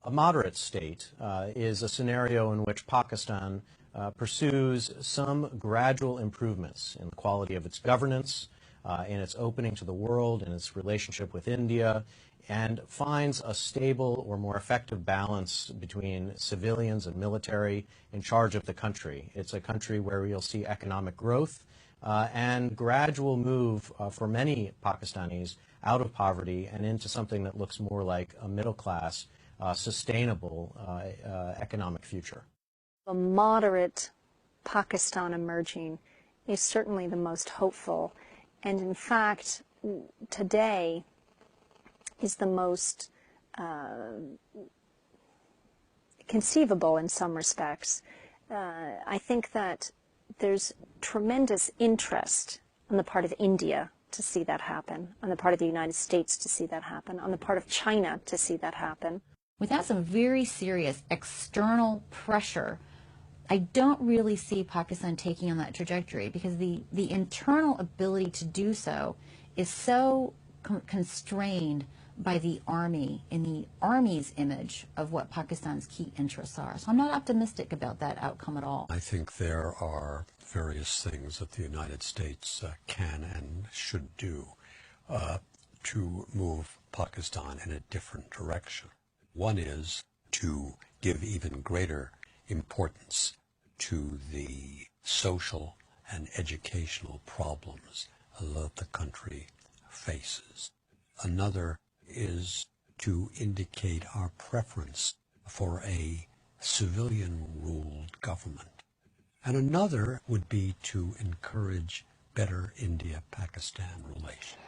A moderate state is a scenario in which Pakistan pursues some gradual improvements in the quality of its governance, in its opening to the world, in its relationship with India, and finds a stable or more effective balance between civilians and military in charge of the country. It's a country where you'll see economic growth and gradual move for many Pakistanis out of poverty and into something that looks more like a middle-class, sustainable economic future. A moderate Pakistan emerging is certainly the most hopeful, and in fact, today is the most conceivable in some respects. I think that there's tremendous interest on the part of India to see that happen, on the part of the United States to see that happen, on the part of China to see that happen. Without some very serious external pressure, I don't really see Pakistan taking on that trajectory, because the internal ability to do so is so constrained by the army and the army's image of what Pakistan's key interests are. So I'm not optimistic about that outcome at all. I think there are various things that the United States can and should do to move Pakistan in a different direction. One is to give even greater importance to the social and educational problems that the country faces. Another is to indicate our preference for a civilian-ruled government. And another would be to encourage better India-Pakistan relations.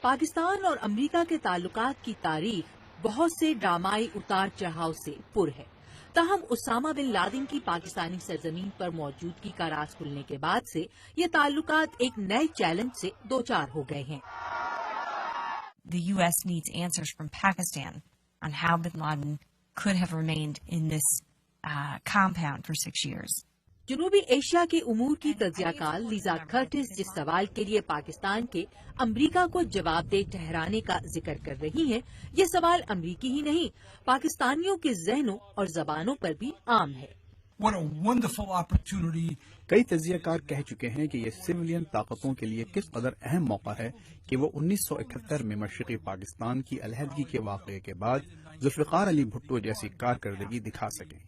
Pakistan और America के ताल्लुकात की तारीख बहुत से ड्रामाई उतार चढ़ाव से पुर है। ताहम उसामा बिन लादेन की पाकिस्तानी सरजमीन पर मौजूदगी का राज खुलने के बाद से ये ताल्लुकात एक नए चैलेंज से दो चार हो गए हैं। The U.S. needs answers from Pakistan on how bin Laden could have remained in this compound for 6 years. जनूबी एशिया के उमूर की तज्जियाकार लीजा कर्टिस जिस सवाल के लिए पाकिस्तान के अमरीका को जवाबदेह ठहराने का जिक्र कर रही हैं, ये सवाल अमरीकी ही नहीं, पाकिस्तानियों के जहनों और जबानों पर भी आम है। What a wonderful opportunity. कई तज्जियाकार कह चुके हैं कि ये सिविलियन ताकतों के लिए किस कदर अहम मौका है कि वो 1971 में मशरक़ी पाकिस्तान की अलहदगी के वाक़ये के बाद ज़ुल्फ़िकार अली भुट्टो जैसी कारकर्दगी दिखा सकें।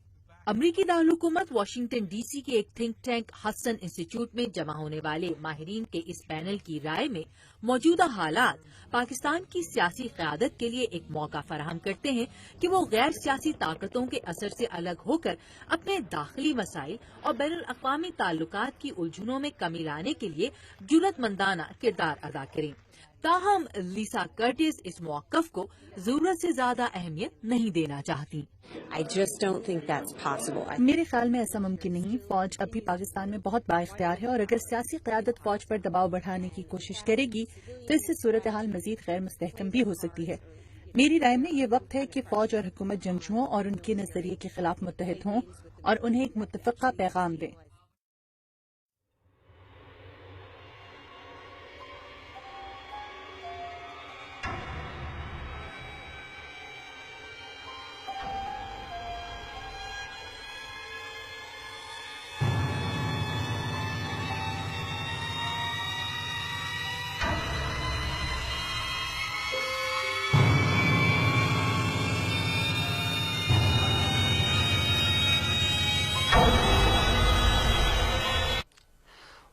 अमरीकी दारुलहुकूमत वाशिंगटन डीसी के एक थिंक टैंक हसन इंस्टीट्यूट में जमा होने वाले माहिरीन के इस पैनल की राय में मौजूदा हालात पाकिस्तान की सियासी क़यादत के लिए एक मौका फराहम करते हैं कि वो गैर सियासी ताकतों के असर से अलग होकर अपने दाखिली मसाइल और बैनुल-अक़वामी ताल्लुकात की उलझनों में कमी लाने के लिए जुरतमंदाना किरदार अदा करें। ताहम लीसा कर्टिस इस मौक़िफ़ को जरूरत से ज्यादा अहमियत नहीं देना चाहती। मेरे ख्याल में ऐसा मुमकिन नहीं। फौज अब भी पाकिस्तान में बहुत बाइख्तियार है और अगर सियासी क़यादत फौज पर दबाव बढ़ाने की कोशिश करेगी तो इससे सूरत हाल मजीद गैर मुस्तहकम भी हो सकती है। मेरी राय में ये वक्त है कि फौज और हुकूमत जंगजुओं और उनके नजरिए के खिलाफ मुत्तहिद हों और उन्हें एक मुत्तफ़क़ा पैगाम दें।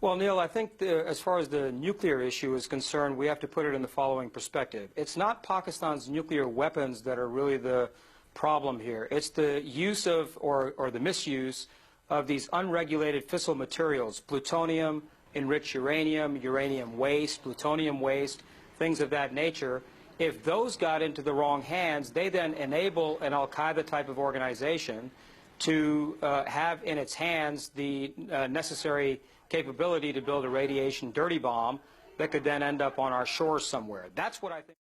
Well, Neil, I think as far as the nuclear issue is concerned, we have to put it in the following perspective. It's not Pakistan's nuclear weapons that are really the problem here. It's the use of, or the misuse of these unregulated fissile materials, plutonium, enriched uranium, uranium waste, plutonium waste, things of that nature. If those got into the wrong hands, they then enable an al-Qaeda type of organization to have in its hands the necessary capability to build a radiation dirty bomb that could then end up on our shores somewhere. That's what I think.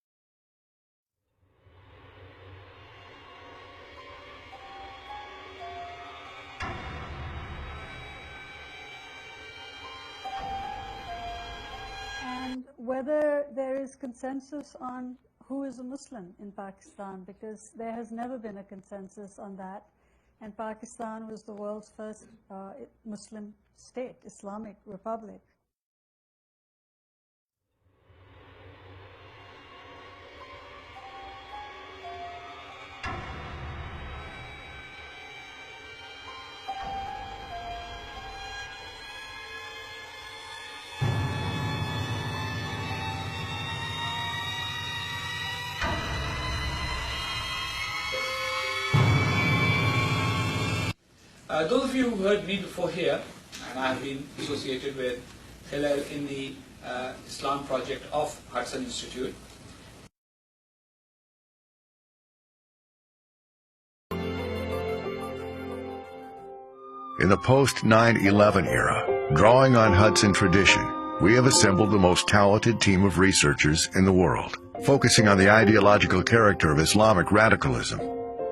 And whether there is consensus on who is a Muslim in Pakistan, because there has never been a consensus on that. And Pakistan was the world's first Muslim state, Islamic Republic. Those of you who heard me before here, and I have been associated with Hillel in the Islam project of Hudson Institute. In the post-9/11 era, drawing on Hudson tradition, we have assembled the most talented team of researchers in the world, focusing on the ideological character of Islamic radicalism.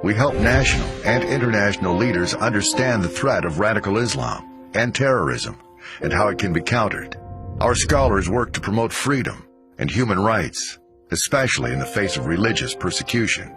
We help national and international leaders understand the threat of radical Islam and terrorism and how it can be countered. Our scholars work to promote freedom and human rights, especially in the face of religious persecution.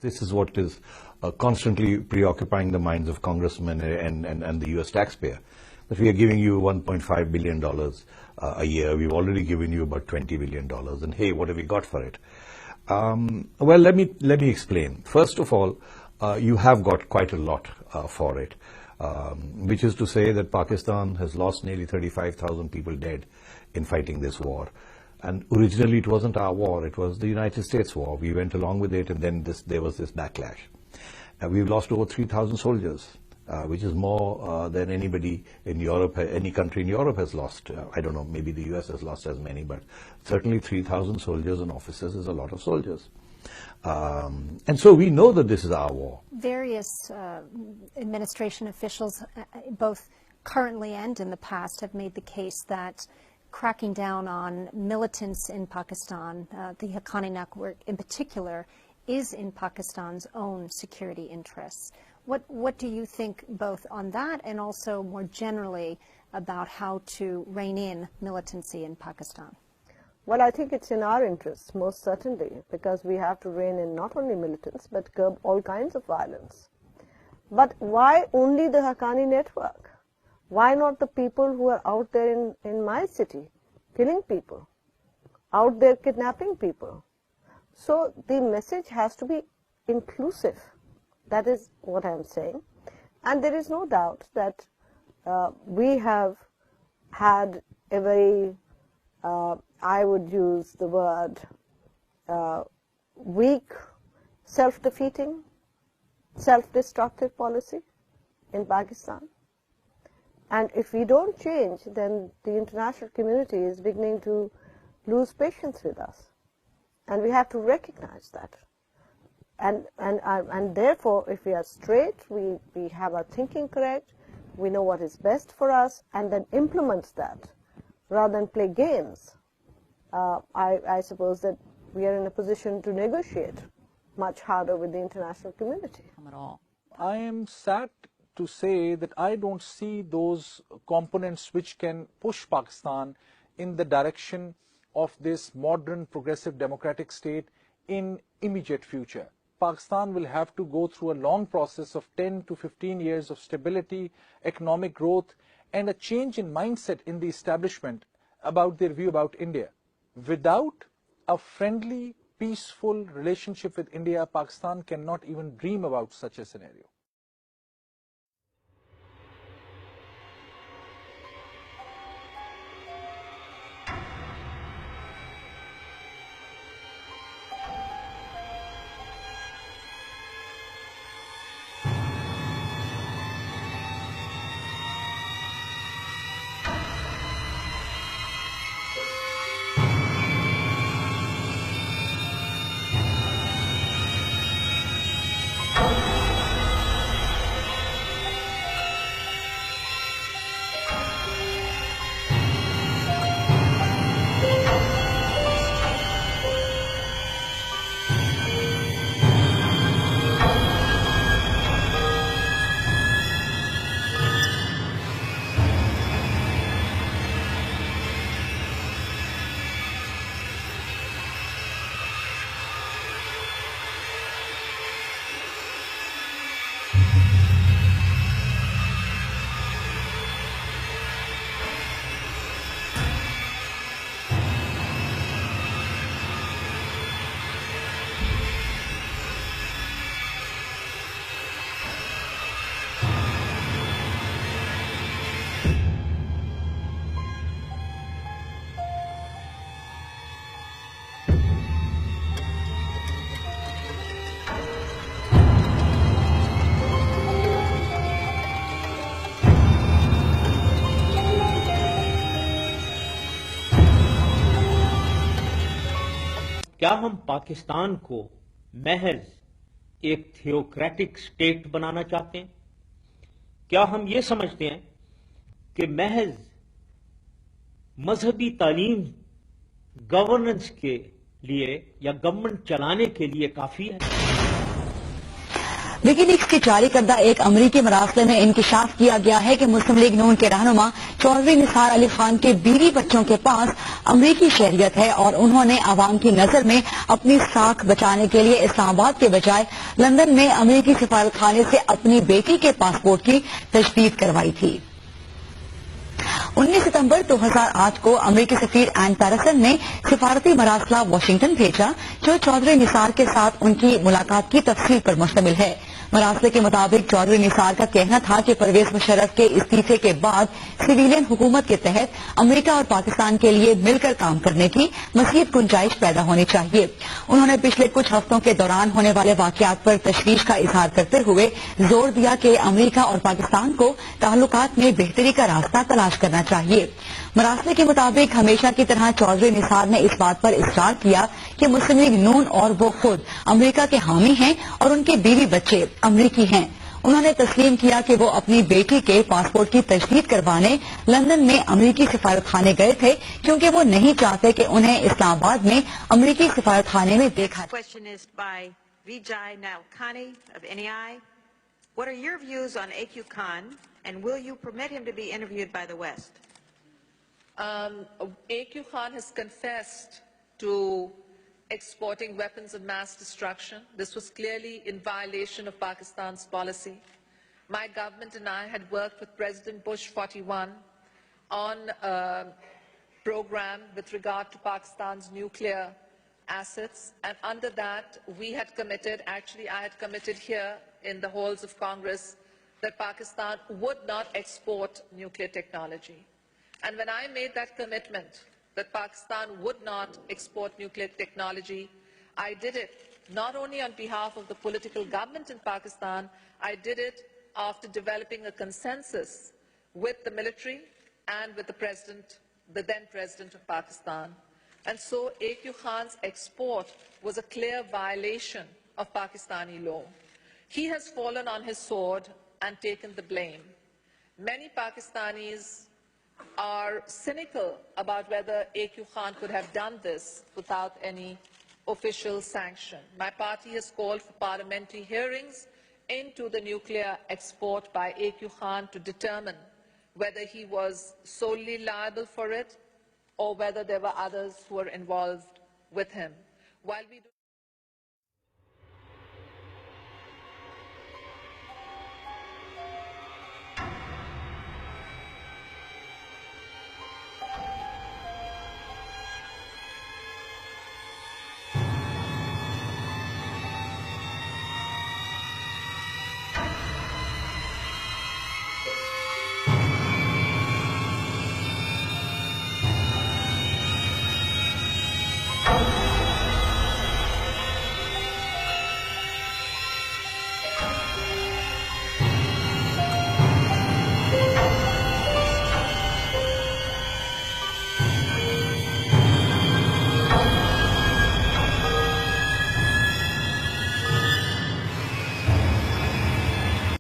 This is what is constantly preoccupying the minds of congressmen and the US taxpayer. That we are giving you $1.5 billion a year. We've already given you about $20 billion. And hey, what have we got for it? Well, let me explain. First of all, you have got quite a lot for it, which is to say that Pakistan has lost nearly 35,000 people dead in fighting this war. And originally it wasn't our war, it was the United States war. We went along with it, and then there was this backlash. We've lost over 3,000 soldiers, which is more than anybody in Europe, any country in Europe has lost. I don't know, maybe the US has lost as many, but certainly 3,000 soldiers and officers is a lot of soldiers. And so we know that this is our war. Various administration officials, both currently and in the past, have made the case that cracking down on militants in Pakistan, the Haqqani network in particular, is in Pakistan's own security interests. What do you think both on that and also more generally about how to rein in militancy in Pakistan? Well, I think it's in our interests, most certainly, because we have to rein in not only militants, but curb all kinds of violence. But why only the Haqqani network? Why not the people who are out there in my city, killing people, out there kidnapping people? So the message has to be inclusive. That is what I am saying. And there is no doubt that we have had a very, I would use the word, weak, self-defeating, self-destructive policy in Pakistan. And if we don't change, then the international community is beginning to lose patience with us. And we have to recognize that. And therefore, if we are straight, we have our thinking correct, we know what is best for us, and then implement that, rather than play games, I suppose that we are in a position to negotiate much harder with the international community. I am sad to say that I don't see those components which can push Pakistan in the direction of this modern, progressive, democratic state in immediate future. Pakistan will have to go through a long process of 10 to 15 years of stability, economic growth, and a change in mindset in the establishment about their view about India. Without a friendly, peaceful relationship with India, Pakistan cannot even dream about such a scenario. کیا ہم پاکستان کو محض ایک theocratic state بنانا چاہتے ہیں؟ کیا ہم یہ سمجھتے ہیں کہ محض مذہبی تعلیم گورننس کے لیے یا گورنمنٹ چلانے کے لیے کافی ہے؟ وکی لیکس کے جاری کردہ ایک امریکی مراسلے میں انکشاف کیا گیا ہے کہ مسلم لیگ نون کے رہنما چودھری نثار علی خان کے بیوی بچوں کے پاس امریکی شہریت ہے اور انہوں نے عوام کی نظر میں اپنی ساکھ بچانے کے لیے اسلام آباد کے بجائے لندن میں امریکی سفارت خانے سے اپنی بیٹی کے پاسپورٹ کی تجدید کروائی تھی۔ 19 ستمبر 2008 کو امریکی سفیر این پیرسن نے سفارتی مراسلہ واشنگٹن بھیجا جو چودھری نثار کے ساتھ ان کی ملاقات کی تفصیل پر مشتمل ہے۔ مراسلے کے مطابق چودھری نثار کا کہنا تھا کہ پرویز مشرف کے استعفے کے بعد سویلین حکومت کے تحت امریکہ اور پاکستان کے لیے مل کر کام کرنے کی مزید گنجائش پیدا ہونی چاہیے۔ انہوں نے پچھلے کچھ ہفتوں کے دوران ہونے والے واقعات پر تشویش کا اظہار کرتے ہوئے زور دیا کہ امریکہ اور پاکستان کو تعلقات میں بہتری کا راستہ تلاش کرنا چاہیے۔ مراسلے کے مطابق ہمیشہ کی طرح چودھری نثار نے اس بات پر اصرار کیا کہ مسلم لیگ نون اور وہ خود امریکہ کے حامی ہیں اور ان کے بیوی بچے امریکی ہیں۔ انہوں نے تسلیم کیا کہ وہ اپنی بیٹی کے پاسپورٹ کی تجدید کروانے لندن میں امریکی سفارت خانے گئے تھے کیونکہ وہ نہیں چاہتے کہ انہیں اسلام آباد میں امریکی سفارت خانے میں دیکھا A.Q. Khan has confessed to exporting weapons of mass destruction. This was clearly in violation of Pakistan's policy. My government and I had worked with President Bush 41 on a program with regard to Pakistan's nuclear assets, and under that we had committed, actually I had committed here in the halls of Congress, that Pakistan would not export nuclear technology. And when I made that commitment that Pakistan would not export nuclear technology, I did it not only on behalf of the political government in Pakistan, I did it after developing a consensus with the military and with the president, the then president of Pakistan. And so A.Q. Khan's export was a clear violation of Pakistani law. He has fallen on his sword and taken the blame. Many Pakistanis are cynical about whether A.Q. Khan could have done this without any official sanction. My party has called for parliamentary hearings into the nuclear export by A.Q. Khan to determine whether he was solely liable for it or whether there were others who were involved with him. While we